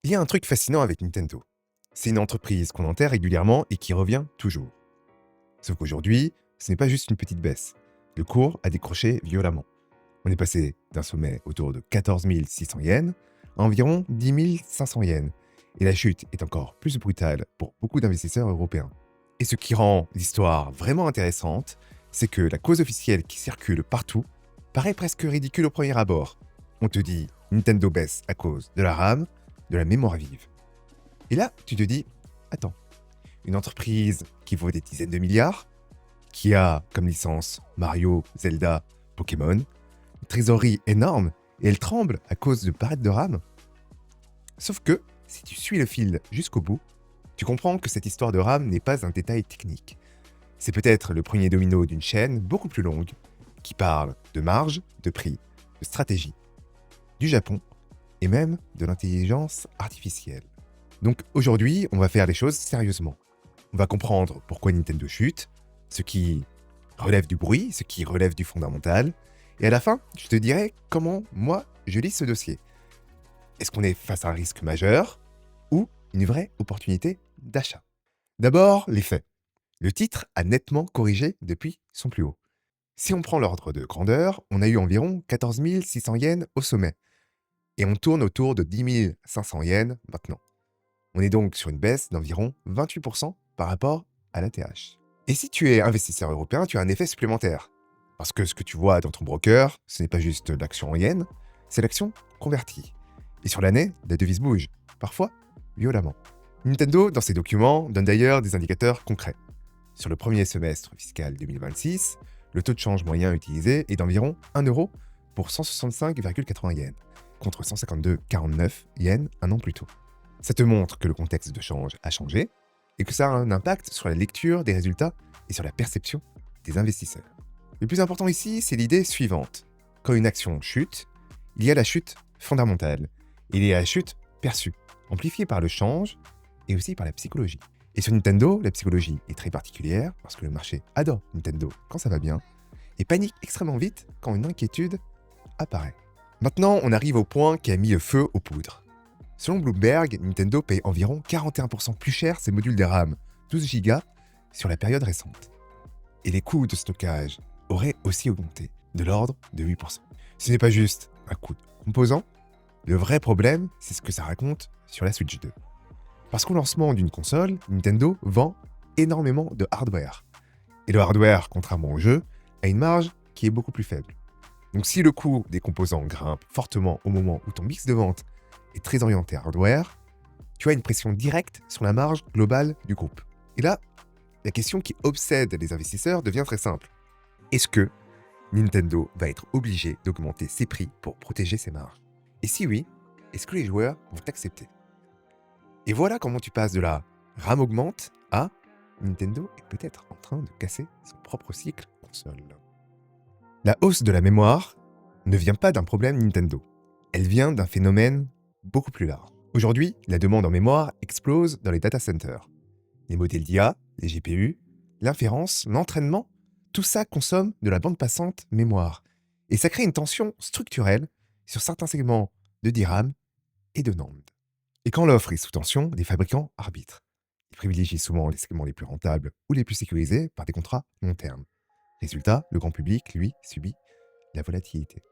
Il y a un truc fascinant avec Nintendo. C'est une entreprise qu'on enterre régulièrement et qui revient toujours. Sauf qu'aujourd'hui, ce n'est pas juste une petite baisse. Le cours a décroché violemment. On est passé d'un sommet autour de 14 600 yens à environ 10 500 yens. Et la chute est encore plus brutale pour beaucoup d'investisseurs européens. Et ce qui rend l'histoire vraiment intéressante, c'est que la cause officielle qui circule partout paraît presque ridicule au premier abord. On te dit Nintendo baisse à cause de la RAM, de la mémoire vive. Et là, tu te dis, attends, une entreprise qui vaut des dizaines de milliards, qui a comme licence Mario, Zelda, Pokémon, une trésorerie énorme, et elle tremble à cause de barrettes de RAM. Sauf que, si tu suis le fil jusqu'au bout, tu comprends que cette histoire de RAM n'est pas un détail technique. C'est peut-être le premier domino d'une chaîne beaucoup plus longue, qui parle de marge, de prix, de stratégie, du Japon, et même de l'intelligence artificielle. Donc aujourd'hui, on va faire les choses sérieusement. On va comprendre pourquoi Nintendo chute, ce qui relève du bruit, ce qui relève du fondamental, et à la fin, je te dirai comment moi je lis ce dossier. Est-ce qu'on est face à un risque majeur ou une vraie opportunité d'achat? D'abord, les faits. Le titre a nettement corrigé depuis son plus haut. Si on prend l'ordre de grandeur, on a eu environ 14 600 yens au sommet, et on tourne autour de 10 500 yens maintenant. On est donc sur une baisse d'environ 28% par rapport à l'ATH. Et si tu es investisseur européen, tu as un effet supplémentaire. Parce que ce que tu vois dans ton broker, ce n'est pas juste l'action en yens, c'est l'action convertie. Et sur l'année, la devise bouge, parfois violemment. Nintendo, dans ses documents, donne d'ailleurs des indicateurs concrets. Sur le premier semestre fiscal 2026, le taux de change moyen utilisé est d'environ 1 euro pour 165,80 yens, contre 152,49 yens un an plus tôt. Ça te montre que le contexte de change a changé et que ça a un impact sur la lecture des résultats et sur la perception des investisseurs. Le plus important ici, c'est l'idée suivante. Quand une action chute, il y a la chute fondamentale et il y a la chute perçue, amplifiée par le change et aussi par la psychologie. Et sur Nintendo, la psychologie est très particulière parce que le marché adore Nintendo quand ça va bien et panique extrêmement vite quand une inquiétude apparaît. Maintenant, on arrive au point qui a mis le feu aux poudres. Selon Bloomberg, Nintendo paye environ 41% plus cher ses modules de RAM 12 Go sur la période récente. Et les coûts de stockage auraient aussi augmenté, de l'ordre de 8%. Ce n'est pas juste un coût de composant, le vrai problème, c'est ce que ça raconte sur la Switch 2. Parce qu'au lancement d'une console, Nintendo vend énormément de hardware. Et le hardware, contrairement au jeu, a une marge qui est beaucoup plus faible. Donc si le coût des composants grimpe fortement au moment où ton mix de vente est très orienté hardware, tu as une pression directe sur la marge globale du groupe. Et là, la question qui obsède les investisseurs devient très simple. Est-ce que Nintendo va être obligé d'augmenter ses prix pour protéger ses marges? Et si oui, est-ce que les joueurs vont accepter? Et voilà comment tu passes de la RAM augmente à Nintendo est peut-être en train de casser son propre cycle console. La hausse de la mémoire ne vient pas d'un problème Nintendo. Elle vient d'un phénomène beaucoup plus large. Aujourd'hui, la demande en mémoire explose dans les data centers. Les modèles d'IA, les GPU, l'inférence, l'entraînement, tout ça consomme de la bande passante mémoire. Et ça crée une tension structurelle sur certains segments de DRAM et de NAND. Et quand l'offre est sous tension, les fabricants arbitrent. Ils privilégient souvent les segments les plus rentables ou les plus sécurisés par des contrats long terme. Résultat, le grand public, lui, subit la volatilité.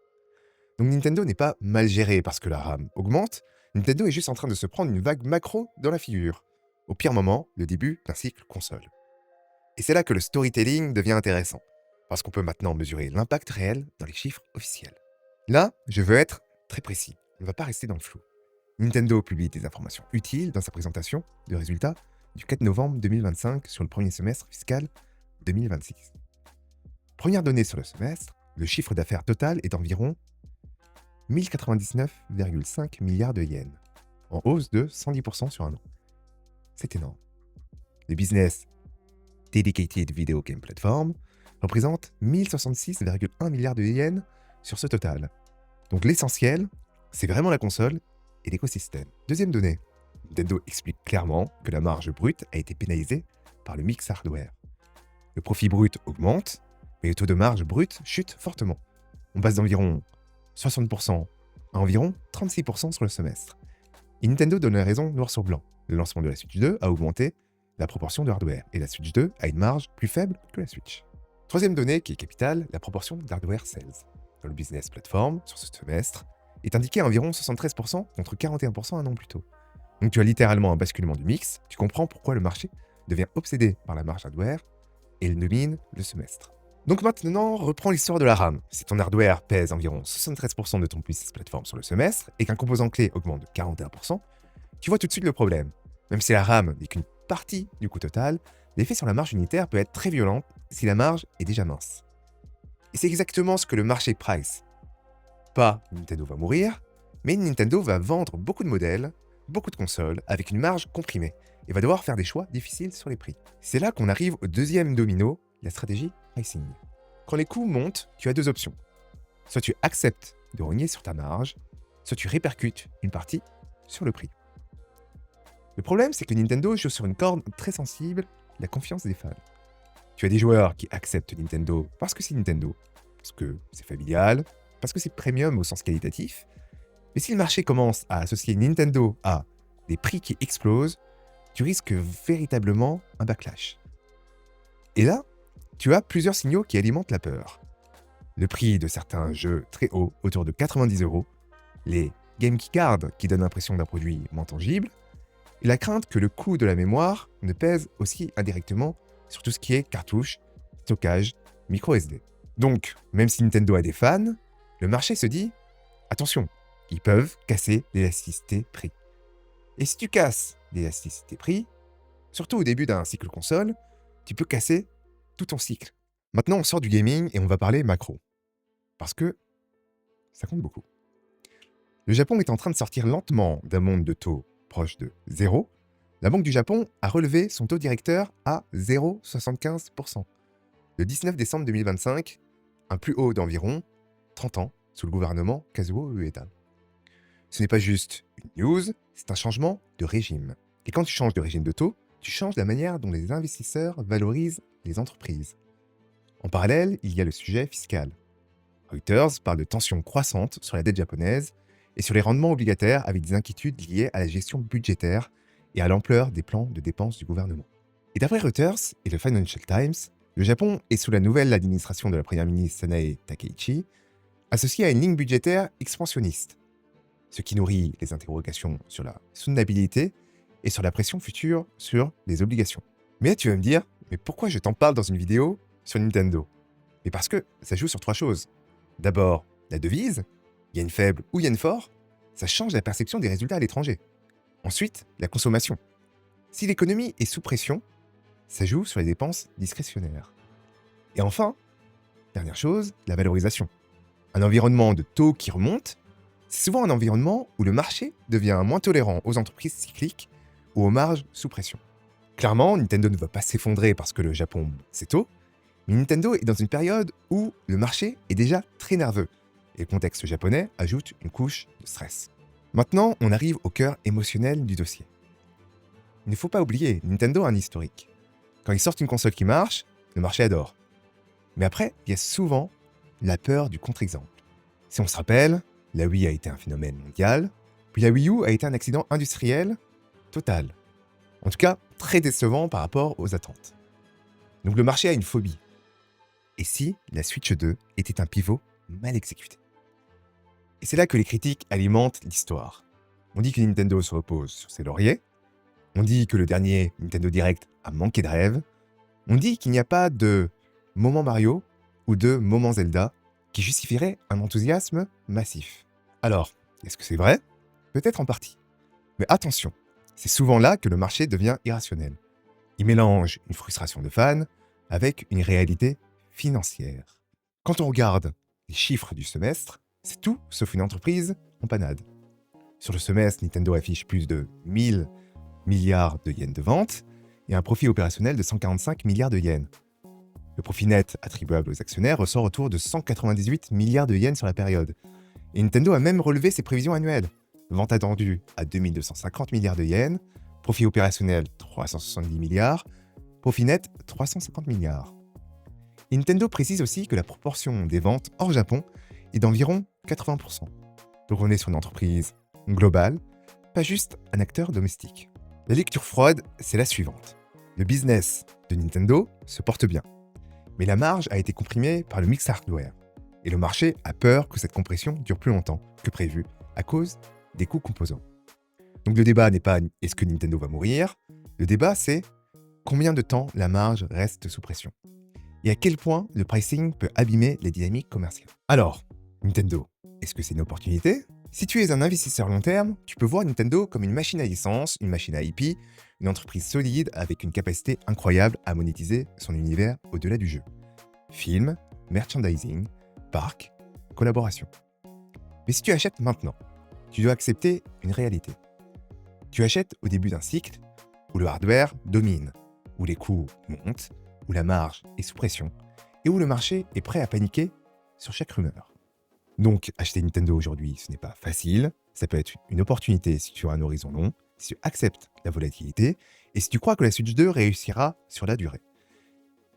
Donc Nintendo n'est pas mal géré parce que la RAM augmente, Nintendo est juste en train de se prendre une vague macro dans la figure. Au pire moment, le début d'un cycle console. Et c'est là que le storytelling devient intéressant, parce qu'on peut maintenant mesurer l'impact réel dans les chiffres officiels. Là, je veux être très précis, on ne va pas rester dans le flou. Nintendo publie des informations utiles dans sa présentation de résultats du 4 novembre 2025 sur le premier semestre fiscal 2026. Première donnée sur le semestre, le chiffre d'affaires total est d'environ 1099,5 milliards de yens, en hausse de 110% sur un an. C'est énorme. Le business Dedicated Video Game Platform représente 1066,1 milliards de yens sur ce total. Donc l'essentiel, c'est vraiment la console et l'écosystème. Deuxième donnée, Nintendo explique clairement que la marge brute a été pénalisée par le mix hardware. Le profit brut augmente, mais le taux de marge brute chute fortement. On passe d'environ 60% à environ 36% sur le semestre. Et Nintendo donne raison noir sur blanc. Le lancement de la Switch 2 a augmenté la proportion de hardware, et la Switch 2 a une marge plus faible que la Switch. Troisième donnée qui est capitale, la proportion d'hardware sales. Dans le business platform, sur ce semestre, est indiqué à environ 73% contre 41% un an plus tôt. Donc tu as littéralement un basculement du mix, tu comprends pourquoi le marché devient obsédé par la marge hardware et il domine le semestre. Donc maintenant, reprends l'histoire de la RAM. Si ton hardware pèse environ 73% de ton business platform sur le semestre et qu'un composant clé augmente de 41%, tu vois tout de suite le problème. Même si la RAM n'est qu'une partie du coût total, l'effet sur la marge unitaire peut être très violent si la marge est déjà mince. Et c'est exactement ce que le marché price. Pas Nintendo va mourir, mais Nintendo va vendre beaucoup de modèles, beaucoup de consoles, avec une marge comprimée, et va devoir faire des choix difficiles sur les prix. C'est là qu'on arrive au deuxième domino, la stratégie pricing. Quand les coûts montent, tu as deux options. Soit tu acceptes de rogner sur ta marge, soit tu répercutes une partie sur le prix. Le problème, c'est que Nintendo joue sur une corde très sensible, la confiance des fans. Tu as des joueurs qui acceptent Nintendo parce que c'est Nintendo, parce que c'est familial, parce que c'est premium au sens qualitatif. Mais si le marché commence à associer Nintendo à des prix qui explosent, tu risques véritablement un backlash. Et là, tu as plusieurs signaux qui alimentent la peur. Le prix de certains jeux très haut, autour de 90 €, les Game Key Cards qui donnent l'impression d'un produit moins tangible, et la crainte que le coût de la mémoire ne pèse aussi indirectement sur tout ce qui est cartouches, stockage, micro SD. Donc, même si Nintendo a des fans, le marché se dit « Attention, ils peuvent casser l'élasticité prix ». Et si tu casses l'élasticité prix, surtout au début d'un cycle console, tu peux casser tout ton cycle. Maintenant, on sort du gaming et on va parler macro. Parce que ça compte beaucoup. Le Japon est en train de sortir lentement d'un monde de taux proche de 0. La Banque du Japon a relevé son taux directeur à 0,75%. Le 19 décembre 2025, un plus haut d'environ 30 ans sous le gouvernement Kazuo Ueda. Ce n'est pas juste une news, c'est un changement de régime. Et quand tu changes de régime de taux, tu changes la manière dont les investisseurs valorisent les entreprises. En parallèle, il y a le sujet fiscal. Reuters parle de tensions croissantes sur la dette japonaise et sur les rendements obligataires avec des inquiétudes liées à la gestion budgétaire et à l'ampleur des plans de dépenses du gouvernement. Et d'après Reuters et le Financial Times, le Japon est sous la nouvelle administration de la première ministre Sanae Takeichi, associé à une ligne budgétaire expansionniste, ce qui nourrit les interrogations sur la soutenabilité et sur la pression future sur les obligations. Mais là, tu vas me dire, mais pourquoi je t'en parle dans une vidéo sur Nintendo? Mais parce que ça joue sur trois choses. D'abord, la devise, yen faible ou yen fort, ça change la perception des résultats à l'étranger. Ensuite, la consommation. Si l'économie est sous pression, ça joue sur les dépenses discrétionnaires. Et enfin, dernière chose, la valorisation. Un environnement de taux qui remonte, c'est souvent un environnement où le marché devient moins tolérant aux entreprises cycliques ou aux marges sous pression. Clairement, Nintendo ne va pas s'effondrer parce que le Japon monte ses taux, mais Nintendo est dans une période où le marché est déjà très nerveux, et le contexte japonais ajoute une couche de stress. Maintenant, on arrive au cœur émotionnel du dossier. Il ne faut pas oublier, Nintendo a un historique. Quand ils sortent une console qui marche, le marché adore. Mais après, il y a souvent la peur du contre-exemple. Si on se rappelle, la Wii a été un phénomène mondial, puis la Wii U a été un accident industriel total. En tout cas, très décevant par rapport aux attentes. Donc le marché a une phobie. Et si la Switch 2 était un pivot mal exécuté? Et c'est là que les critiques alimentent l'histoire. On dit que Nintendo se repose sur ses lauriers, on dit que le dernier Nintendo Direct a manqué de rêve, on dit qu'il n'y a pas de moment Mario ou de moment Zelda qui justifierait un enthousiasme massif. Alors, est-ce que c'est vrai? Peut-être en partie. Mais attention, c'est souvent là que le marché devient irrationnel. Il mélange une frustration de fans avec une réalité financière. Quand on regarde les chiffres du semestre, c'est tout sauf une entreprise en panade. Sur le semestre, Nintendo affiche plus de 1000 milliards de yens de vente et un profit opérationnel de 145 milliards de yens. Le profit net attribuable aux actionnaires ressort autour de 198 milliards de yens sur la période. Et Nintendo a même relevé ses prévisions annuelles. Vente attendue à 2250 milliards de yens, profit opérationnel 370 milliards, profit net 350 milliards. Et Nintendo précise aussi que la proportion des ventes hors Japon est d'environ 80%. Donc on est sur une entreprise globale, pas juste un acteur domestique. La lecture froide, c'est la suivante. Le business de Nintendo se porte bien, mais la marge a été comprimée par le mix hardware. Et le marché a peur que cette compression dure plus longtemps que prévu à cause des coûts composants. Donc le débat n'est pas est-ce que Nintendo va mourir, le débat c'est combien de temps la marge reste sous pression et à quel point le pricing peut abîmer les dynamiques commerciales. Alors, Nintendo, est-ce que c'est une opportunité ? Si tu es un investisseur long terme, tu peux voir Nintendo comme une machine à licence, une machine à IP, une entreprise solide avec une capacité incroyable à monétiser son univers au-delà du jeu. Films, merchandising, parcs, collaboration. Mais si tu achètes maintenant, tu dois accepter une réalité. Tu achètes au début d'un cycle où le hardware domine, où les coûts montent, où la marge est sous pression et où le marché est prêt à paniquer sur chaque rumeur. Donc, acheter Nintendo aujourd'hui, ce n'est pas facile. Ça peut être une opportunité si tu as un horizon long, si tu acceptes la volatilité et si tu crois que la Switch 2 réussira sur la durée.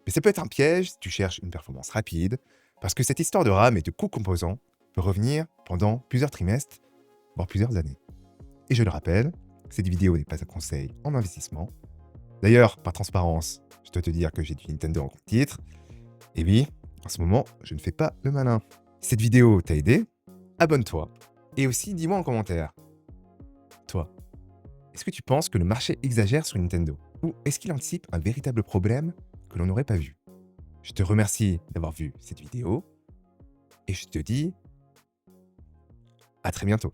Mais ça peut être un piège si tu cherches une performance rapide, parce que cette histoire de RAM et de coûts composants peut revenir pendant plusieurs trimestres, voire plusieurs années. Et je le rappelle, cette vidéo n'est pas un conseil en investissement. D'ailleurs, par transparence, je dois te dire que j'ai du Nintendo en compte titre. Et oui, en ce moment, je ne fais pas le malin. Si cette vidéo t'a aidé, abonne-toi. Et aussi, dis-moi en commentaire. Toi, est-ce que tu penses que le marché exagère sur Nintendo ? Ou est-ce qu'il anticipe un véritable problème que l'on n'aurait pas vu ? Je te remercie d'avoir vu cette vidéo. Et je te dis à très bientôt.